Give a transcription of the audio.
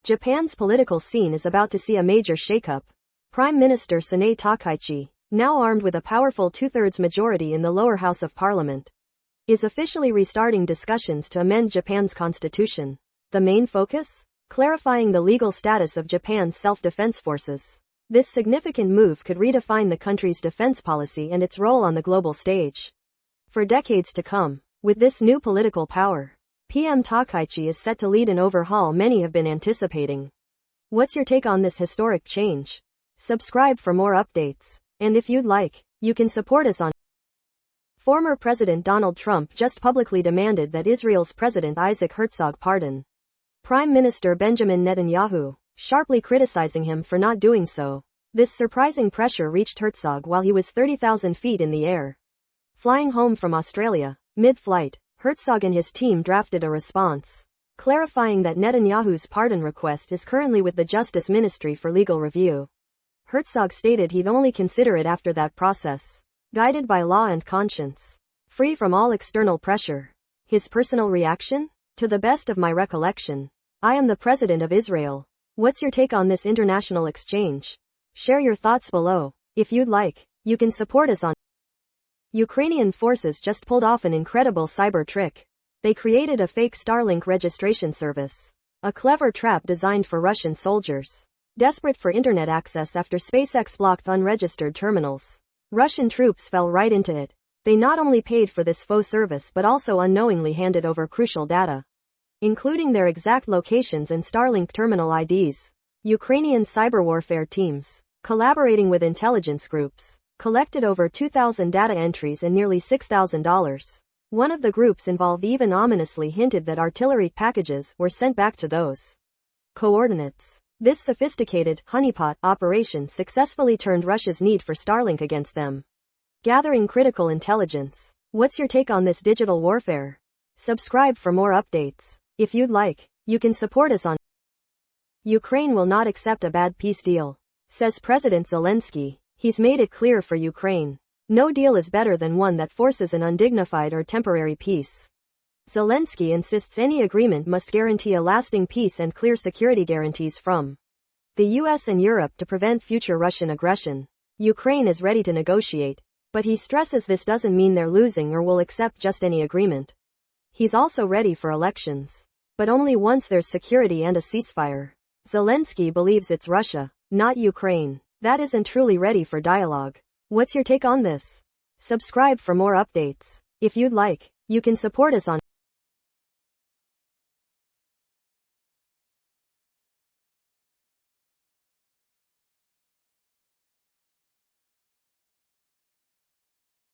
Japan's political scene is about to see a major shakeup. Prime Minister Sanae Takaichi, now armed with a powerful two-thirds majority in the lower house of parliament, is officially restarting discussions to amend Japan's constitution. The main focus? Clarifying the legal status of Japan's self-defense forces. This significant move could redefine the country's defense policy and its role on the global stage for decades to come. With this new political power, PM Takaichi is set to lead an overhaul many have been anticipating. What's your take on this historic change? Subscribe for more updates. And if you'd like, you can support us on. Former President Donald Trump just publicly demanded that Israel's President Isaac Herzog pardon Prime Minister Benjamin Netanyahu, sharply criticizing him for not doing so. This surprising pressure reached Herzog while he was 30,000 feet in the air. Flying home from Australia, mid-flight, Herzog and his team drafted a response, clarifying that Netanyahu's pardon request is currently with the Justice Ministry for legal review. Herzog stated he'd only consider it after that process, guided by law and conscience, free from all external pressure. His personal reaction? To the best of my recollection, I am the President of Israel. What's your take on this international exchange? Share your thoughts below. If you'd like, you can support us on. Ukrainian forces just pulled off an incredible cyber trick. They created a fake Starlink registration service, a clever trap designed for Russian soldiers desperate for internet access after SpaceX blocked unregistered terminals. Russian troops fell right into it. They not only paid for this faux service but also unknowingly handed over crucial data, including their exact locations and Starlink terminal IDs. Ukrainian cyber warfare teams, collaborating with intelligence groups, collected over 2,000 data entries and nearly $6,000. One of the groups involved even ominously hinted that artillery packages were sent back to those coordinates. This sophisticated honeypot operation successfully turned Russia's need for Starlink against them, gathering critical intelligence. What's your take on this digital warfare? Subscribe for more updates. If you'd like, you can support us on. Ukraine will not accept a bad peace deal, says President Zelensky. He's made it clear for Ukraine, no deal is better than one that forces an undignified or temporary peace. Zelensky insists any agreement must guarantee a lasting peace and clear security guarantees from the US and Europe to prevent future Russian aggression. Ukraine is ready to negotiate, but he stresses this doesn't mean they're losing or will accept just any agreement. He's also ready for elections, but only once there's security and a ceasefire. Zelensky believes it's Russia, not Ukraine, that isn't truly ready for dialogue. What's your take on this? Subscribe for more updates. If you'd like, you can support us on